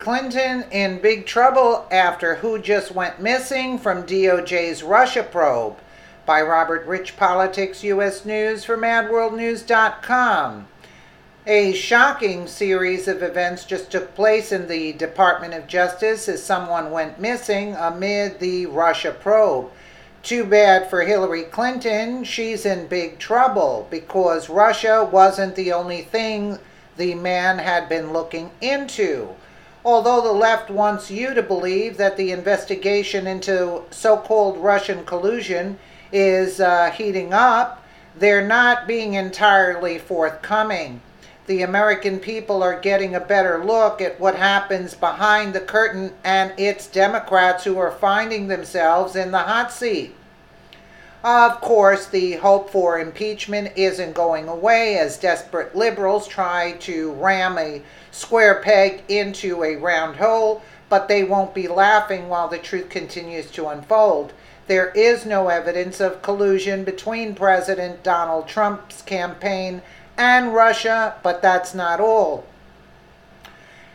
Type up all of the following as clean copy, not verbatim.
Clinton in big trouble after who just went missing from DOJ's Russia probe. By Robert Rich, Politics, U.S. News for MadWorldNews.com. A shocking series of events just took place in the Department of Justice as someone went missing amid the Russia probe. Too bad for Hillary Clinton. She's in big trouble because Russia wasn't the only thing the man had been looking into. Although the left wants you to believe that the investigation into so-called Russian collusion is heating up, they're not being entirely forthcoming. The American people are getting a better look at what happens behind the curtain, and it's Democrats who are finding themselves in the hot seat. Of course, the hope for impeachment isn't going away as desperate liberals try to ram a square peg into a round hole, but they won't be laughing while the truth continues to unfold. There is no evidence of collusion between President Donald Trump's campaign and Russia, but that's not all.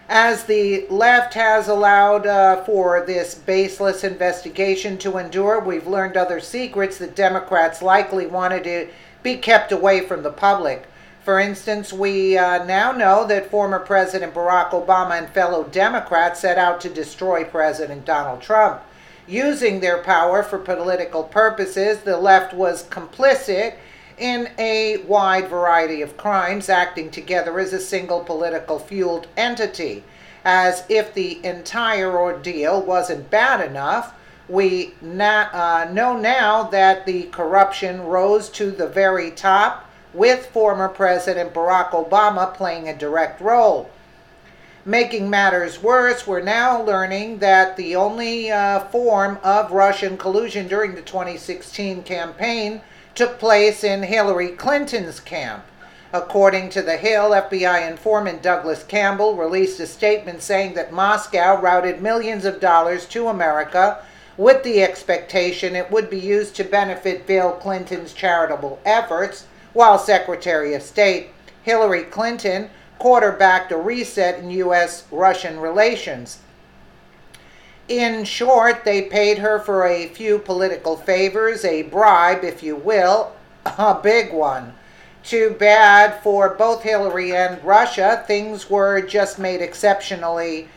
As the left has allowed for this baseless investigation to endure, we've learned other secrets that Democrats likely wanted to be kept away from the public. For instance, we now know that former President Barack Obama and fellow Democrats set out to destroy President Donald Trump. Using their power for political purposes, the left was complicit in a wide variety of crimes, acting together as a single political-fueled entity. As if the entire ordeal wasn't bad enough, we know now that the corruption rose to the very top, with former President Barack Obama playing a direct role. Making matters worse, we're now learning that the only form of Russian collusion during the 2016 campaign took place in Hillary Clinton's camp. According to The Hill, FBI informant Douglas Campbell released a statement saying that Moscow routed millions of dollars to America with the expectation it would be used to benefit Bill Clinton's charitable efforts, while Secretary of State Hillary Clinton quarterbacked a reset in U.S.-Russian relations. In short, they paid her for a few political favors, a bribe, if you will, a big one. Too bad for both Hillary and Russia. Things were just made exponentially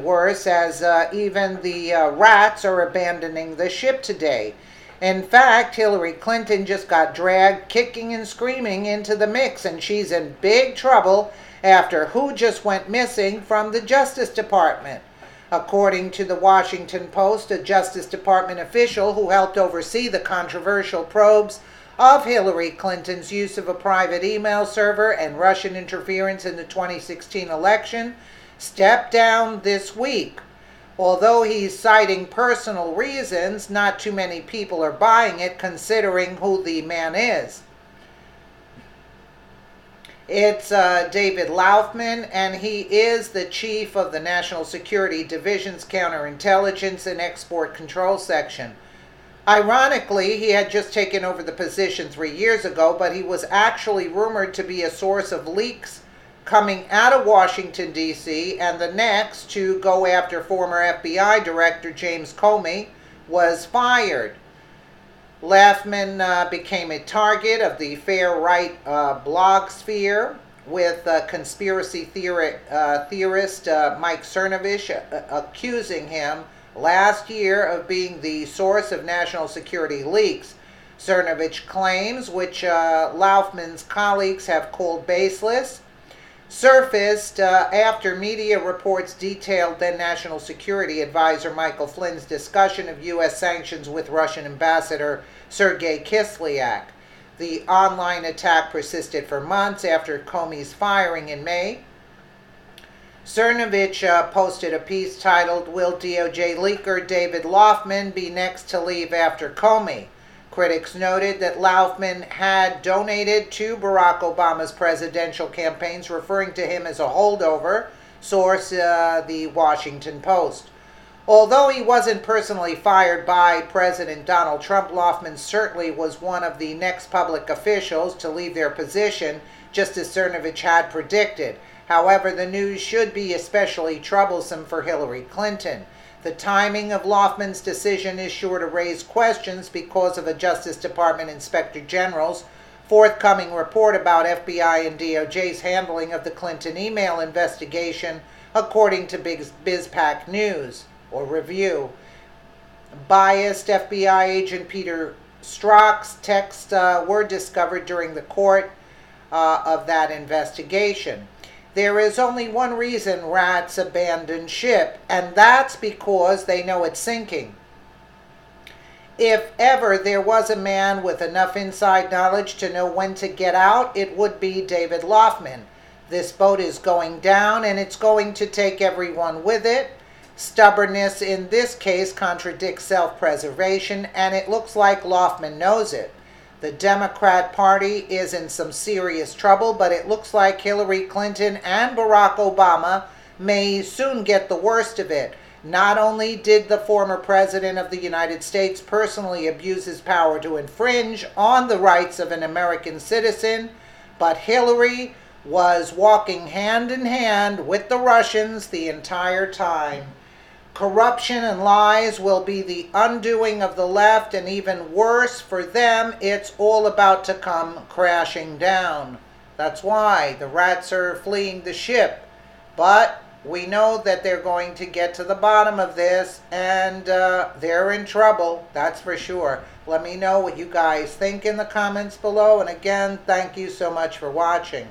worse as even the rats are abandoning the ship today. In fact, Hillary Clinton just got dragged kicking and screaming into the mix, and she's in big trouble after who just went missing from the Justice Department. According to the Washington Post, a Justice Department official who helped oversee the controversial probes of Hillary Clinton's use of a private email server and Russian interference in the 2016 election stepped down this week. Although he's citing personal reasons, not too many people are buying it considering who the man is. It's David Laufman, and he is the chief of the National Security Division's Counterintelligence and Export Control Section. Ironically, he had just taken over the position 3 years ago, but he was actually rumored to be a source of leaks coming out of Washington, D.C., and the next to go after former FBI Director James Comey was fired. Laufman became a target of the far-right blog sphere, with conspiracy theorist Mike Cernovich accusing him last year of being the source of national security leaks. Cernovich claims, which Laufman's colleagues have called baseless, surfaced after media reports detailed then National Security Advisor Michael Flynn's discussion of U.S. sanctions with Russian Ambassador Sergei Kislyak. The online attack persisted for months after Comey's firing in May. Cernovich posted a piece titled, "Will DOJ leaker David Laufman be next to leave after Comey?" Critics noted that Laufman had donated to Barack Obama's presidential campaigns, referring to him as a holdover, source the Washington Post. Although he wasn't personally fired by President Donald Trump, Laufman certainly was one of the next public officials to leave their position, just as Cernovich had predicted. However, the news should be especially troublesome for Hillary Clinton. The timing of Loftman's decision is sure to raise questions because of a Justice Department Inspector General's forthcoming report about FBI and DOJ's handling of the Clinton email investigation, according to BizPac News or Review. Biased FBI agent Peter Strzok's texts were discovered during the court of that investigation. There is only one reason rats abandon ship, and that's because they know it's sinking. If ever there was a man with enough inside knowledge to know when to get out, it would be David Loftman. This boat is going down, and it's going to take everyone with it. Stubbornness in this case contradicts self-preservation, and it looks like Loftman knows it. The Democrat Party is in some serious trouble, but it looks like Hillary Clinton and Barack Obama may soon get the worst of it. Not only did the former President of the United States personally abuse his power to infringe on the rights of an American citizen, but Hillary was walking hand in hand with the Russians the entire time. Corruption and lies will be the undoing of the left, and even worse for them, it's all about to come crashing down. That's why the rats are fleeing the ship. But we know that they're going to get to the bottom of this, and they're in trouble, that's for sure. Let me know what you guys think in the comments below, and again, thank you so much for watching.